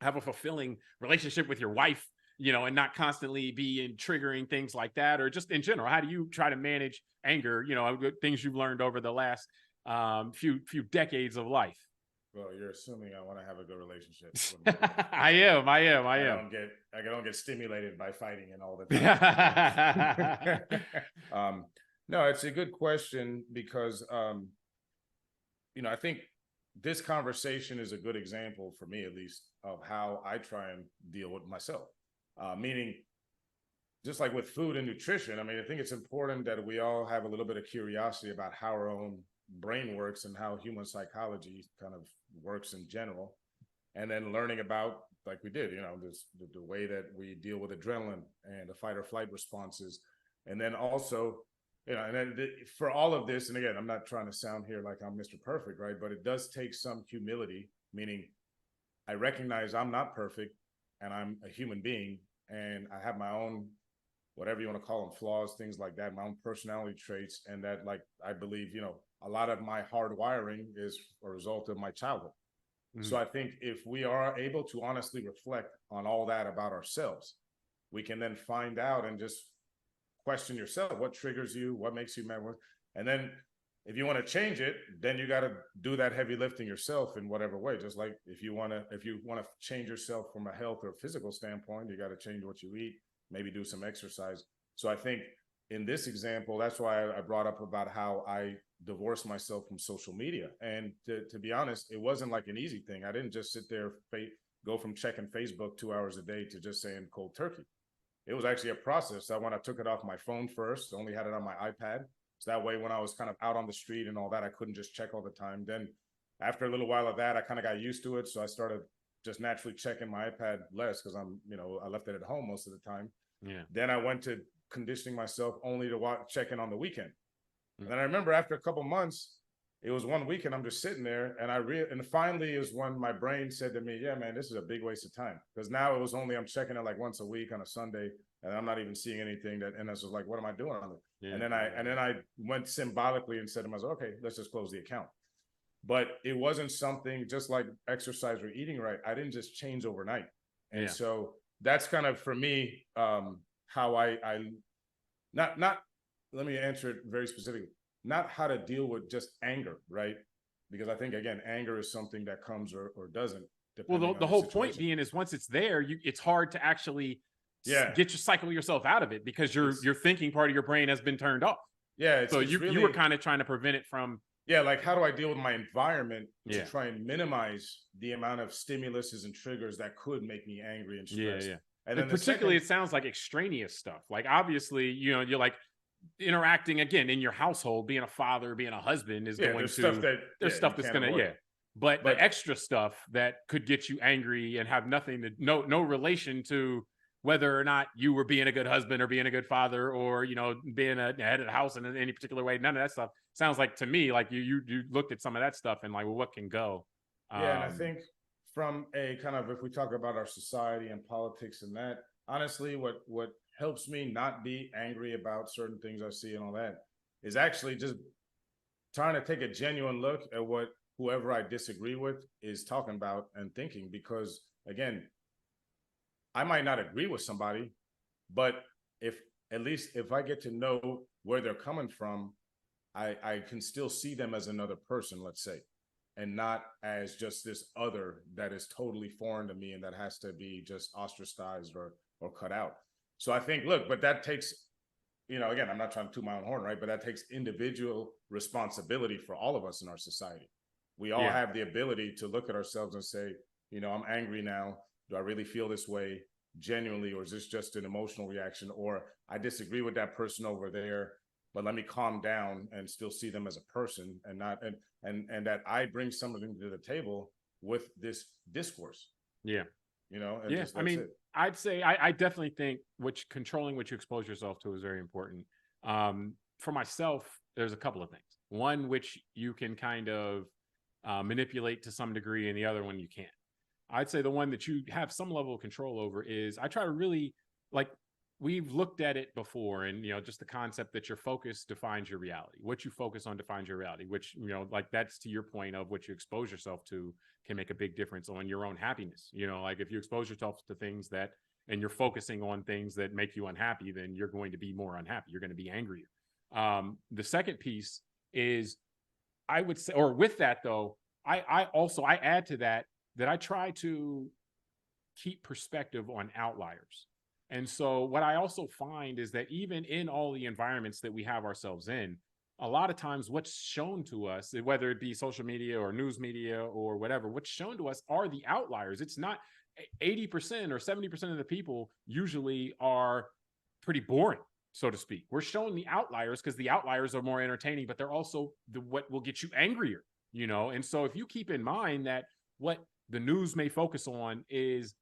have a fulfilling relationship with your wife, and not constantly be in triggering things like that, or just in general, how do you try to manage anger, things you've learned over the last few decades of life? Well, you're assuming I want to have a good relationship with my wife. I am. I don't get stimulated by fighting and all the time. No, it's a good question because I think this conversation is a good example for me, at least, of how I try and deal with myself. Meaning, just like with food and nutrition, I mean, I think it's important that we all have a little bit of curiosity about how our own brain works and how human psychology kind of works in general. And then learning about, like we did, the way that we deal with adrenaline and the fight or flight responses. And then also, and then for all of this, and again, I'm not trying to sound here like I'm Mr. Perfect, right? But it does take some humility, meaning I recognize I'm not perfect and I'm a human being and I have my own, whatever you want to call them, flaws, things like that, my own personality traits. And that, like, I believe, a lot of my hard wiring is a result of my childhood. So I think if we are able to honestly reflect on all that about ourselves, we can then find out and just question yourself, what triggers you, what makes you mad, and then if you want to change it, then you got to do that heavy lifting yourself in whatever way. Just like if you want to change yourself from a health or physical standpoint, you got to change what you eat, maybe do some exercise. So I think in this example, that's why I brought up about how I divorced myself from social media. And to be honest, it wasn't like an easy thing. I didn't just sit there, go from checking Facebook 2 hours a day to just saying cold turkey. It was actually a process. That when I took it off my phone first, only had it on my iPad. So that way, when I was kind of out on the street and all that, I couldn't just check all the time. Then after a little while of that, I kind of got used to it. So I started just naturally checking my iPad less because I left it at home most of the time. Yeah. Then I went to conditioning myself only to check in on the weekend. And then I remember after a couple months, it was one weekend, I'm just sitting there and finally is when my brain said to me, yeah, man, this is a big waste of time. Because now it was only, I'm checking it like once a week on a Sunday and I'm not even seeing anything and I was like, what am I doing on it? Yeah. And then I went symbolically and said to myself, okay, let's just close the account. But it wasn't something just like exercise or eating right. I didn't just change overnight. And so that's kind of for me, how I let me answer it very specifically. Not how to deal with just anger, right? Because I think, again, anger is something that comes or doesn't. Well, the whole point being is once it's there, it's hard to actually cycle yourself out of it because your thinking part of your brain has been turned off. Yeah. So you were kind of trying to prevent it from. Yeah, like how do I deal with my environment to try and minimize the amount of stimuluses and triggers that could make me angry and stressed? Yeah. And then particularly, it sounds like extraneous stuff. Like obviously, you're like interacting again in your household, being a father, being a husband is going to there's stuff that's gonna but the extra stuff that could get you angry and have nothing to no relation to whether or not you were being a good husband or being a good father or being a head of the house in any particular way. None of that stuff sounds like to me like you looked at some of that stuff and like, well, what can go? And I think from a kind of, if we talk about our society and politics and that, honestly, what helps me not be angry about certain things I see and all that is actually just trying to take a genuine look at what whoever I disagree with is talking about and thinking, because again, I might not agree with somebody, but if I get to know where they're coming from, I can still see them as another person, let's say, and not as just this other that is totally foreign to me and that has to be just ostracized or cut out. So I think, look, but that takes, again, I'm not trying to toot my own horn, right? But that takes individual responsibility for all of us in our society. We all have the ability to look at ourselves and say, I'm angry now. Do I really feel this way genuinely, or is this just an emotional reaction? Or I disagree with that person over there, but let me calm down and still see them as a person and not, and that I bring something to the table with this discourse. Yeah. I mean, I'd say I definitely think controlling what you expose yourself to is very important. For myself, there's a couple of things. One, which you can kind of manipulate to some degree, and the other one you can't. I'd say the one that you have some level of control over is I try to really, like, we've looked at it before, and just the concept that your focus defines your reality. What you focus on defines your reality, which like that's to your point of what you expose yourself to can make a big difference on your own happiness. Like if you expose yourself to things that and you're focusing on things that make you unhappy, then you're going to be more unhappy. You're going to be angrier. The second piece is, I would say, or with that though, I add to that I try to keep perspective on outliers. And so what I also find is that even in all the environments that we have ourselves in, a lot of times what's shown to us, whether it be social media or news media or whatever, what's shown to us are the outliers. It's not 80% or 70% of the people usually are pretty boring, so to speak. We're showing the outliers because the outliers are more entertaining, but they're also what will get you angrier, you know? And so if you keep in mind that what the news may focus on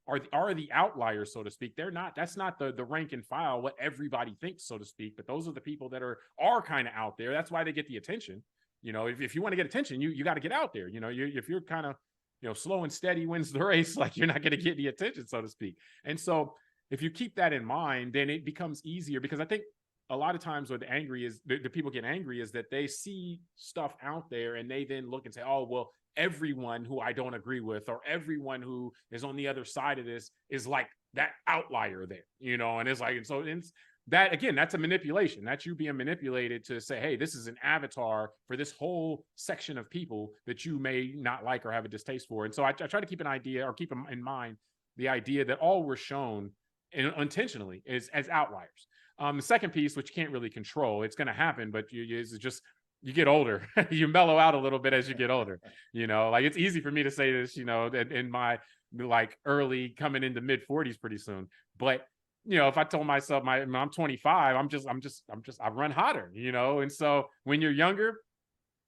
are the outliers, so to speak. They're not, that's not the rank and file, what everybody thinks, so to speak, but those are the people that are kind of out there. That's why they get the attention. You know, if you want to get attention, you got to get out there. You know, if you're kind of, you know, slow and steady wins the race, like you're not going to get the attention, so to speak. And so if you keep that in mind, then it becomes easier, because I think a lot of times what the people get angry is that they see stuff out there and they then look and say, oh, well, everyone who I don't agree with, or everyone who is on the other side of this is like that outlier there, you know? And it's like, and so it's that, again, that's a manipulation. That's you being manipulated to say, hey, this is an avatar for this whole section of people that you may not like or have a distaste for. And so I try to keep an idea, or keep in mind the idea that all we're shown intentionally is as outliers. The second piece, which you can't really control, it's going to happen, but you get older, you mellow out a little bit as you get older, you know, like it's easy for me to say this, you know, in my like early coming into mid 40s pretty soon. But, you know, if I told myself I'm 25, I run hotter, you know? And so when you're younger,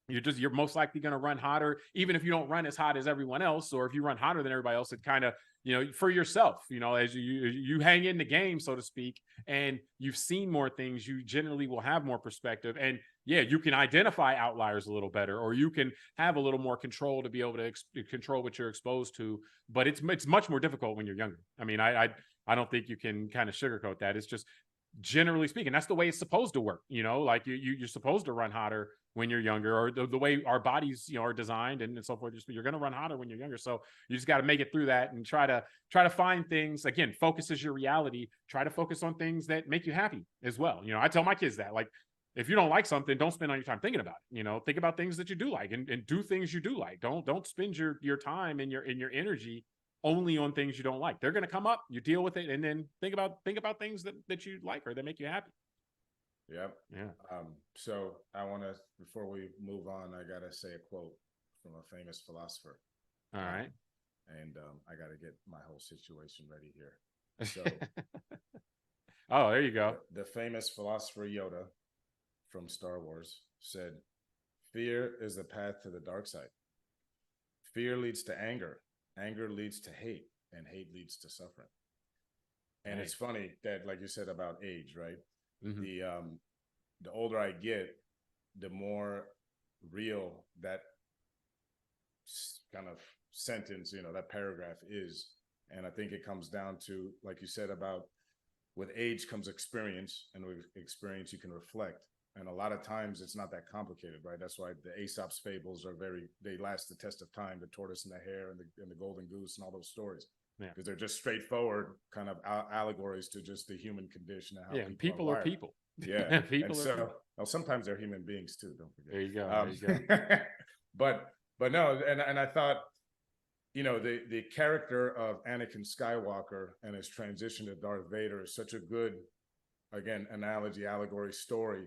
you're most likely going to run hotter, even if you don't run as hot as everyone else, or if you run hotter than everybody else, it kind of, you know, for yourself, you know, as you hang in the game, so to speak, and you've seen more things, you generally will have more perspective. And yeah, you can identify outliers a little better, or you can have a little more control to be able to control what you're exposed to. But it's much more difficult when you're younger. I mean, I don't think you can kind of sugarcoat that. It's just, generally speaking, that's the way it's supposed to work. You know, like you're supposed to run hotter when you're younger, or the way our bodies, you know, are designed and so forth. You're going to run hotter when you're younger. So you just got to make it through that and try to find things. Again, focus is your reality. Try to focus on things that make you happy as well. You know, I tell my kids that, like, if you don't like something, don't spend all your time thinking about it. You know, think about things that you do like, and do things you do like. Don't spend your time and your energy only on things you don't like. They're going to come up, you deal with it, and then think about things that you like or that make you happy. Yep. Yeah. So I want to, before we move on, I got to say a quote from a famous philosopher. All right. And I got to get my whole situation ready here. So, oh, there you go. The famous philosopher Yoda from Star Wars said, "Fear is the path to the dark side. Fear leads to anger. Anger leads to hate, and hate leads to suffering." And It's funny that, like you said about age, right? Mm-hmm. The older I get, the more real that kind of sentence, you know, that paragraph is. And I think it comes down to, like you said, about with age comes experience, and with experience you can reflect. And a lot of times it's not that complicated, right? That's why the Aesop's fables they last the test of time, the tortoise and the hare and the golden goose and all those stories. Yeah. Because they're just straightforward kind of allegories to just the human condition. And how people are people. Yeah. People are people. Well, sometimes they're human beings too, don't forget. There you go. There you go. but no, and I thought, you know, the character of Anakin Skywalker and his transition to Darth Vader is such a good, again, allegory story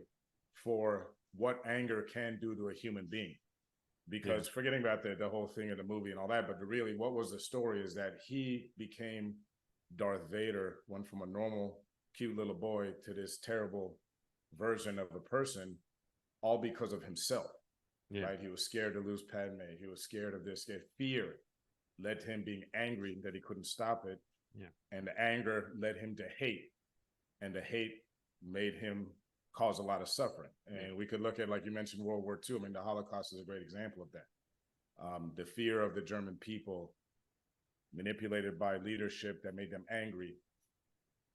for what anger can do to a human being. Because forgetting about the whole thing in the movie and all that, but really what was the story is that he became Darth Vader, went from a normal, cute little boy to this terrible version of a person, all because of himself, right? He was scared to lose Padme. He was scared of this. Fear led to him being angry that he couldn't stop it. Yeah. And the anger led him to hate. And the hate made him cause a lot of suffering. And we could look at, like you mentioned, World War II. I mean, the Holocaust is a great example of that. The fear of the German people, manipulated by leadership that made them angry,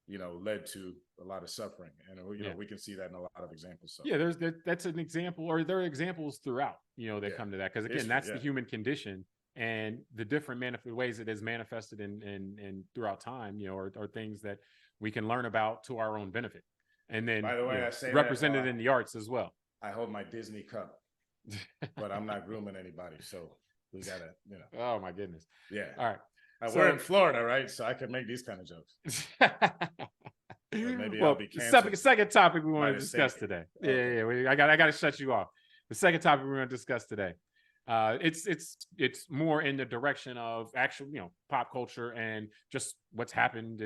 you know, led to a lot of suffering. And, you know, we can see that in a lot of examples. So. Yeah, that's an example, or there are examples throughout, you know, that come to that. Because again, that's the human condition. and the different ways it is manifested in throughout time, are things that we can learn about to our own benefit, and then By the way, I say represented in the arts as well. I hold my Disney cup, but I'm not grooming anybody, so we gotta, Oh my goodness. Yeah. All right. We're in Florida, right? So I can make these kind of jokes. Maybe I'll be canceled. Second topic we want to discuss today. Okay. Yeah. I got to shut you off. The second topic we're going to discuss today. It's more in the direction of actual, pop culture and just what's happened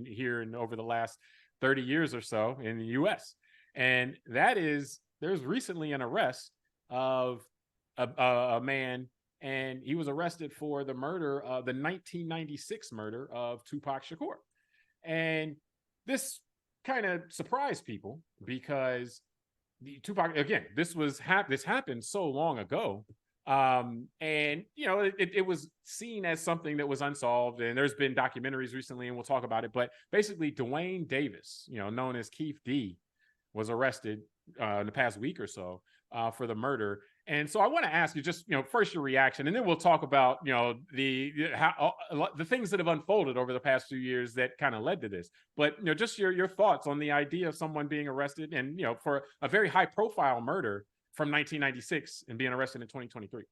here and over the last 30 years or so in the U.S. And that is, there's recently an arrest of a man, and he was arrested for the murder of the 1996 murder of Tupac Shakur. And this kind of surprised people because Tupac, again, this happened so long ago. And it was seen as something that was unsolved, and there's been documentaries recently, and we'll talk about it. But basically, Dwayne Davis, known as Keith D, was arrested in the past week or so for the murder. And so I want to ask you just, first your reaction, and then we'll talk about, the things that have unfolded over the past few years that kind of led to this. But, just your thoughts on the idea of someone being arrested and, for a very high profile murder from 1996 and being arrested in 2023.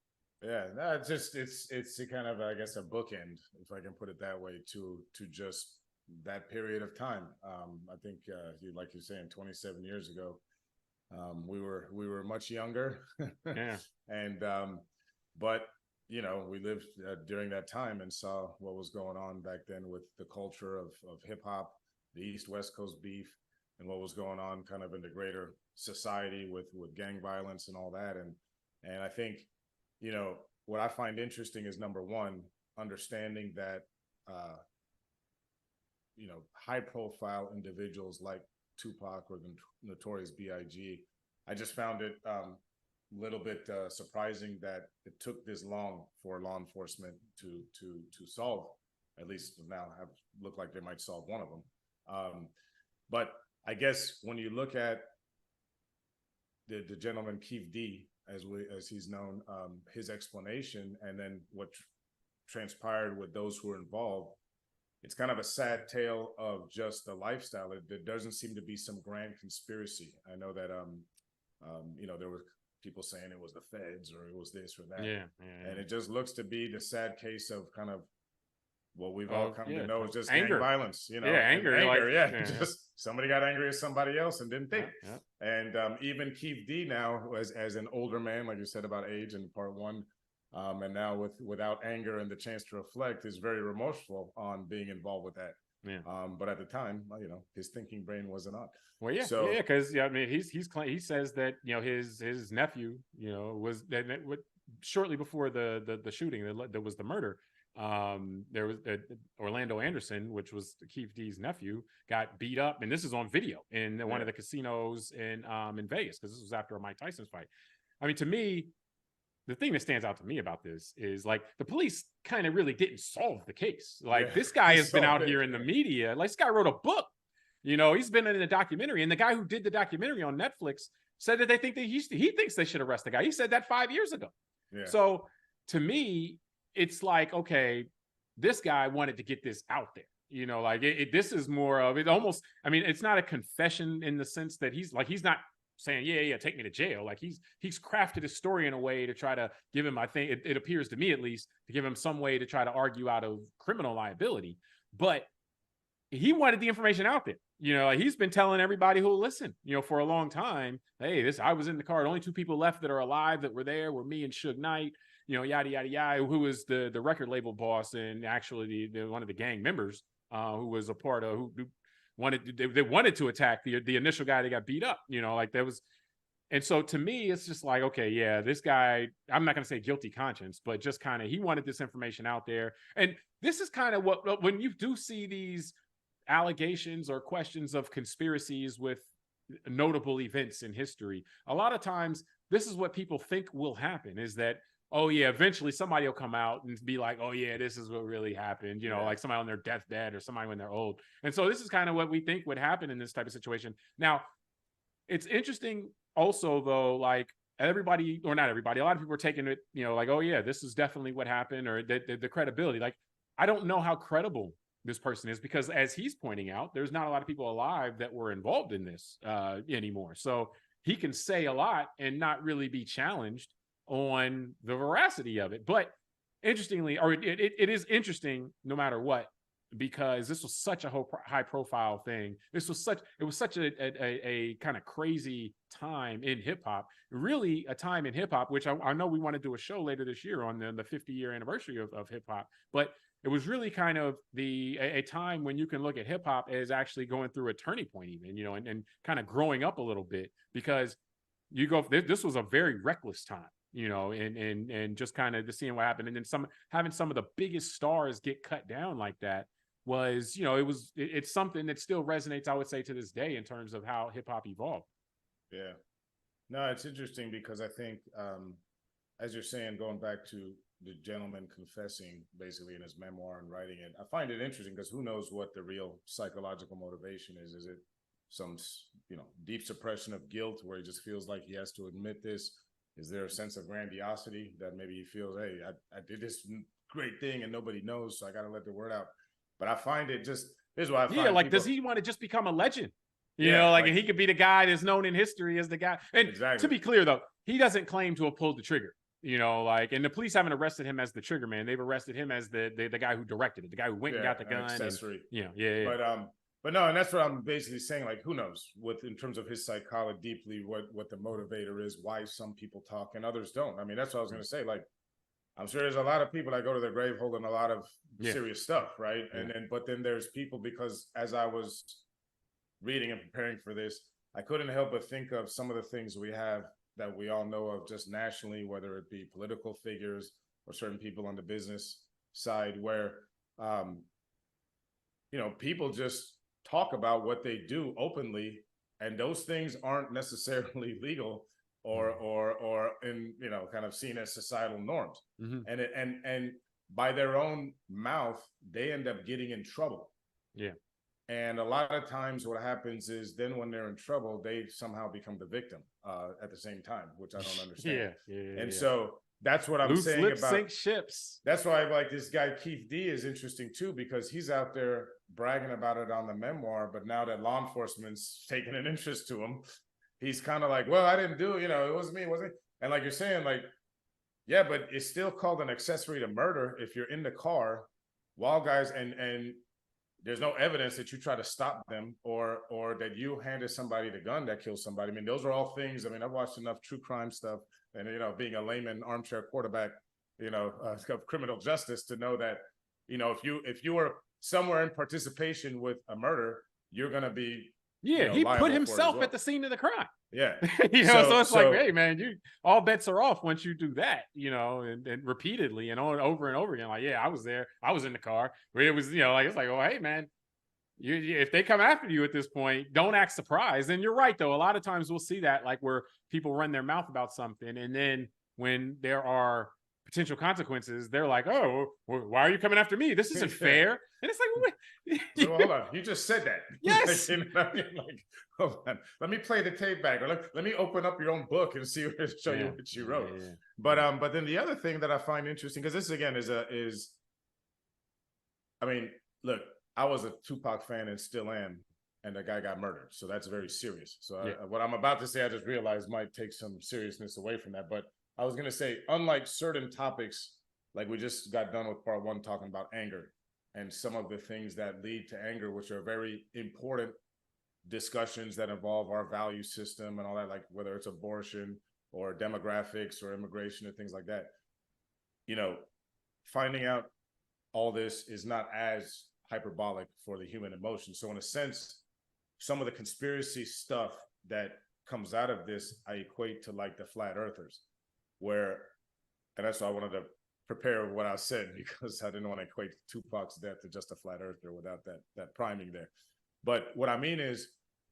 Yeah, no, it's a kind of, I guess, a bookend, if I can put it that way, to just that period of time. I think, like you're saying, 27 years ago, we were much younger. Yeah. And but we lived during that time and saw what was going on back then with the culture of hip hop, the East-West Coast beef, and what was going on kind of in the greater society with gang violence and all that. And I think, what I find interesting is, number one, understanding that high profile individuals like Tupac or the Notorious B.I.G. I just found it a little bit surprising that it took this long for law enforcement to solve. At least now, have looked like they might solve one of them. But I guess when you look at the gentleman Keith D, as he's known, his explanation, and then what transpired with those who were involved, it's kind of a sad tale of just the lifestyle. There doesn't seem to be some grand conspiracy. I know that there were people saying it was the feds or it was this or that. Yeah. And it just looks to be the sad case of kind of what we've all come to know is just anger. Gang violence. Anger. Just somebody got angry at somebody else and didn't think. Yeah. And even Keith D now, as an older man, like you said about age in part one, and now without anger and the chance to reflect, is very remorseful on being involved with that. Yeah. But at the time, his thinking brain wasn't on. Well, yeah. So, because I mean, he says that his nephew, was that shortly before the shooting, there was the murder. There was Orlando Anderson, which was Keith D's nephew, got beat up, and this is on video in one of the casinos in Vegas, because this was after a Mike Tyson fight. I mean, to me, the thing that stands out to me about this is, like, the police kind of really didn't solve the case. Like, this guy has been out here in the media. Like, this guy wrote a book. He's been in a documentary, and the guy who did the documentary on Netflix said that they think that he thinks they should arrest the guy. He said that 5 years ago. Yeah. So to me, it's like, okay, this guy wanted to get this out there. This is more of it. Almost, I mean, it's not a confession in the sense that he's not saying, yeah, take me to jail. Like, he's crafted his story in a way to try to give him, I think it appears to me at least, to give him some way to try to argue out of criminal liability. But he wanted the information out there. He's been telling everybody who'll listen, for a long time, hey, I was in the car. The only two people left that are alive that were there were me and Suge Knight, yada, yada, yada, who was the record label boss and actually one of the gang members who was a part of who wanted to attack the initial guy that got beat up, like there was. And so to me, it's just like, okay, yeah, this guy, I'm not going to say guilty conscience, but just kind of, he wanted this information out there. And this is kind of what, when you do see these allegations or questions of conspiracies with notable events in history, a lot of times this is what people think will happen, is that, oh yeah, eventually somebody will come out and be like, oh yeah, this is what really happened, like somebody on their deathbed or somebody when they're old. And so this is kind of what we think would happen in this type of situation. Now, it's interesting also, though, like, everybody, or not everybody, a lot of people are taking it, like, oh yeah, this is definitely what happened, or the credibility. Like, I don't know how credible this person is, because as he's pointing out, there's not a lot of people alive that were involved in this anymore. So he can say a lot and not really be challenged on the veracity of it. But interestingly, or it is interesting no matter what, because this was such a high profile thing. It was such a kind of crazy time in hip hop, really a time in hip hop, which I know we want to do a show later this year on the 50-year anniversary of hip hop. But it was really kind of a time when you can look at hip hop as actually going through a turning point, even, and kind of growing up a little bit, because this was a very reckless time, and just kind of seeing what happened. And then having some of the biggest stars get cut down like that was, it's something that still resonates, I would say, to this day in terms of how hip hop evolved. Yeah. No, it's interesting because I think, as you're saying, going back to the gentleman confessing basically in his memoir and writing it, I find it interesting because who knows what the real psychological motivation is? Is it some, deep suppression of guilt where he just feels like he has to admit this? Is there a sense of grandiosity that maybe he feels, hey, I did this great thing and nobody knows, so I got to let the word out? But I find it just, here's why I find like, does he want to just become a legend? And he could be the guy that's known in history as the guy. And exactly. To be clear, though, he doesn't claim to have pulled the trigger. And the police haven't arrested him as the trigger man. They've arrested him as the guy who directed it, the guy who went and got the gun. Accessory. And, But no, and that's what I'm basically saying. Like, who knows in terms of his psychology deeply, what the motivator is, why some people talk and others don't. I mean, that's what I was going to say. Like, I'm sure there's a lot of people that go to their grave holding a lot of serious stuff, right? Yeah. But then there's people, because as I was reading and preparing for this, I couldn't help but think of some of the things we have that we all know of just nationally, whether it be political figures or certain people on the business side, where people just talk about what they do openly, and those things aren't necessarily legal or in kind of seen as societal norms. Mm-hmm. And by their own mouth, they end up getting in trouble. Yeah. And a lot of times what happens is then when they're in trouble, they somehow become the victim at the same time, which I don't understand. So that's what I'm saying about sink ships. That's why I like this guy, Keith D, is interesting too, because he's out there bragging about it on the memoir. But now that law enforcement's taking an interest to him, he's kind of like, well, I didn't do it. It wasn't me, wasn't it? And like you're saying, like, yeah, but it's still called an accessory to murder if you're in the car while guys and there's no evidence that you try to stop them or that you handed somebody the gun that kills somebody. I mean, those are all things. I mean, I've watched enough true crime stuff and, being a layman armchair quarterback, of criminal justice to know that, if you were somewhere in participation with a murder, you're going to be, he put himself at the scene of the crime. Yeah. So it's like, hey man, all bets are off once you do that, and repeatedly and over and over again. Like, yeah, I was there. I was in the car. But it was, it's like, oh, hey man, if they come after you at this point, don't act surprised. And you're right, though. A lot of times we'll see that, like, where people run their mouth about something, and then when there are potential consequences, they're like, oh, why are you coming after me? This isn't fair. And it's like, wait. So hold on, you just said that. Yes. Like, hold on, let me play the tape back, or let me open up your own book and see show you what you wrote. Yeah. But then the other thing that I find interesting, because this again is I mean, look, I was a Tupac fan and still am, and the guy got murdered, so that's very serious. So what I'm about to say, I just realized might take some seriousness away from that. But I was going to say, unlike certain topics, like we just got done with part one talking about anger and some of the things that lead to anger, which are very important discussions that involve our value system and all that, like whether it's abortion or demographics or immigration or things like that. Finding out all this is not as hyperbolic for the human emotion. So in a sense, some of the conspiracy stuff that comes out of this, I equate to like the flat earthers, and that's why I wanted to prepare what I said, because I didn't want to equate Tupac's death to just a flat earther without that priming there. But what I mean is,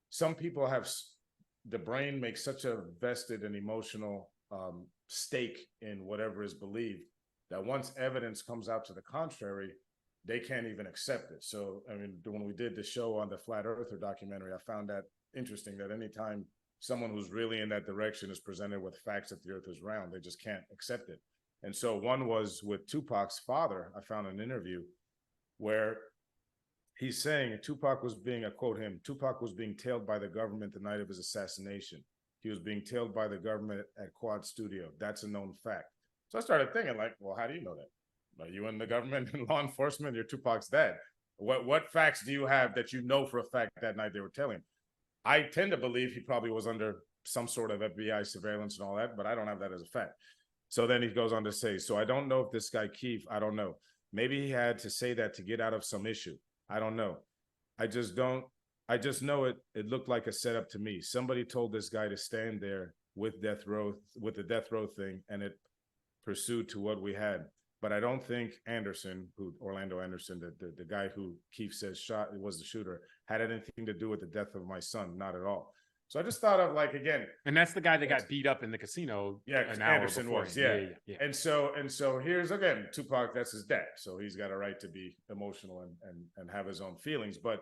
some people have the brain makes such a vested and emotional stake in whatever is believed that once evidence comes out to the contrary, they can't even accept it. So, I mean, when we did the show on the Flat Earther documentary, I found that interesting, that anytime someone who's really in that direction is presented with facts that the earth is round, they just can't accept it. And so one was with Tupac's father. I found an interview where he's saying Tupac was being, I quote him, Tupac was being tailed by the government the night of his assassination. He was being tailed by the government at Quad Studio. That's a known fact. So I started thinking, like, well, how do you know that? Are you in the government and law enforcement? You're Tupac's dad. What facts do you have that you know for a fact that night they were telling him? I tend to believe he probably was under some sort of FBI surveillance and all that, but I don't have that as a fact. So then he goes on to say, so I don't know if this guy Keith, I don't know. Maybe he had to say that to get out of some issue. I don't know. I just know it looked like a setup to me. Somebody told this guy to stand there with the death row thing, and it pursued to what we had. But I don't think Orlando Anderson, the guy who Keith says was the shooter, had anything to do with the death of my son. Not at all. So I just thought of, like, again, and that's the guy that got beat up in the casino. Yeah, an hour Anderson before. was. Yeah. And so here's, again, Tupac. That's his dad, so he's got a right to be emotional and have his own feelings. But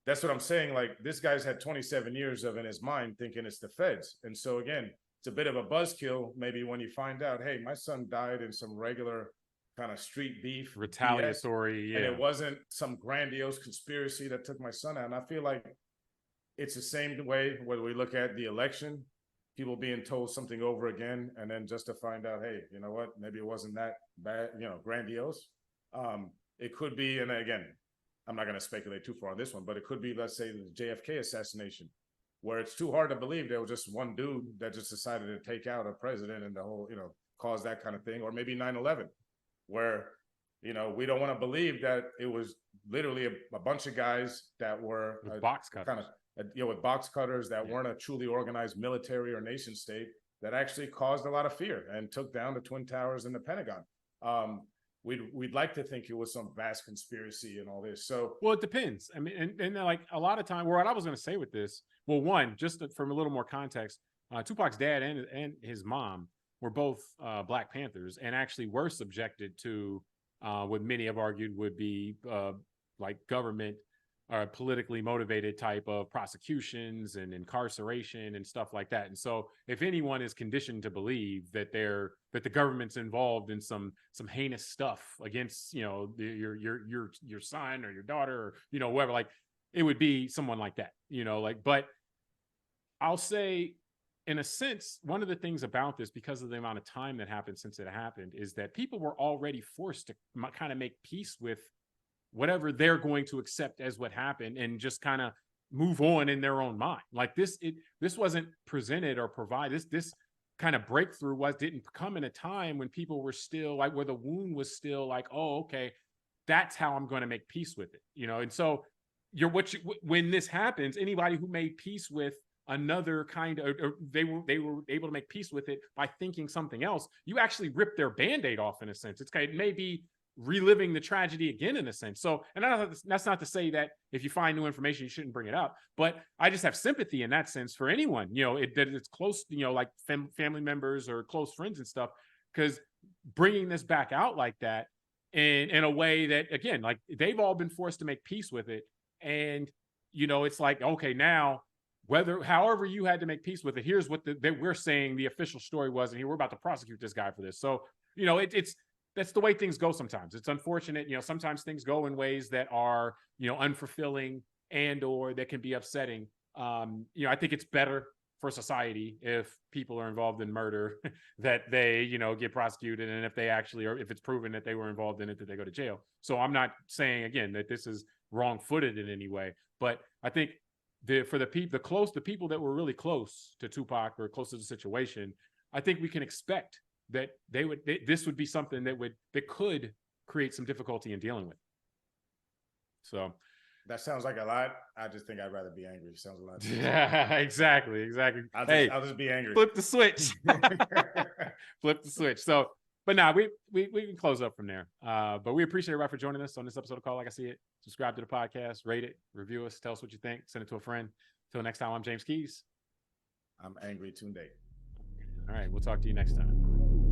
that's what I'm saying. Like, this guy's had 27 years of in his mind thinking it's the feds, and so again, it's a bit of a buzzkill maybe when you find out, hey, my son died in some regular kind of street beef, retaliatory, and it wasn't some grandiose conspiracy that took my son out. And I feel like it's the same way whether we look at the election, people being told something over again, and then just to find out, hey, you know what, maybe it wasn't that bad, grandiose. It could be, and again, I'm not going to speculate too far on this one, but it could be, let's say, the JFK assassination, where it's too hard to believe there was just one dude that just decided to take out a president and the whole, cause that kind of thing. Or maybe 9/11, where, we don't want to believe that it was literally a bunch of guys that were with box cutters. With box cutters that weren't a truly organized military or nation state that actually caused a lot of fear and took down the Twin Towers and the Pentagon. We'd like to think it was some vast conspiracy and all this. So, well, it depends. I mean, and like a lot of time, what I was going to say with this, well, one, just from a little more context, Tupac's dad and his mom were both Black Panthers, and actually were subjected to what many have argued would be like government or politically motivated type of prosecutions and incarceration and stuff like that. And so if anyone is conditioned to believe that the government's involved in some heinous stuff against, your son or your daughter or, whoever, like, it would be someone like that, but I'll say, in a sense, one of the things about this, because of the amount of time that happened since it happened, is that people were already forced to kind of make peace with whatever they're going to accept as what happened, and just kind of move on in their own mind. Like this wasn't presented or provided. This kind of breakthrough didn't come in a time when people were still like, where the wound was still like, oh, okay, that's how I'm going to make peace with it, And so when this happens, anybody who made peace with another kind of, or they were able to make peace with it by thinking something else, you actually rip their Band-Aid off, in a sense. It may be reliving the tragedy again, in a sense. So, and that's not to say that if you find new information, you shouldn't bring it up, but I just have sympathy in that sense for anyone, that it's close, like family members or close friends and stuff, because bringing this back out like that in a way that, again, like, they've all been forced to make peace with it. And, it's like, okay, now, however you had to make peace with it, here's what we're saying the official story was, and here we're about to prosecute this guy for this. So, that's the way things go sometimes. It's unfortunate, sometimes things go in ways that are, unfulfilling or that can be upsetting. I think it's better for society if people are involved in murder that they, get prosecuted, and if they actually, or if it's proven that they were involved in it, that they go to jail. So I'm not saying, again, that this is wrong-footed in any way, but I think for the people that were really close to Tupac or close to the situation, I think we can expect that this would be something that could create some difficulty in dealing with. So that sounds like a lot. I just think I'd rather be angry. It sounds a lot. Yeah, exactly. I'll just be angry. Flip the switch. Flip the switch. So, but now we can close up from there. But we appreciate everybody for joining us on this episode of Call Like I See It. Subscribe to the podcast, rate it, review us, tell us what you think, send it to a friend. Till next time, I'm James Keys. I'm Angry Tunde. All right, we'll talk to you next time.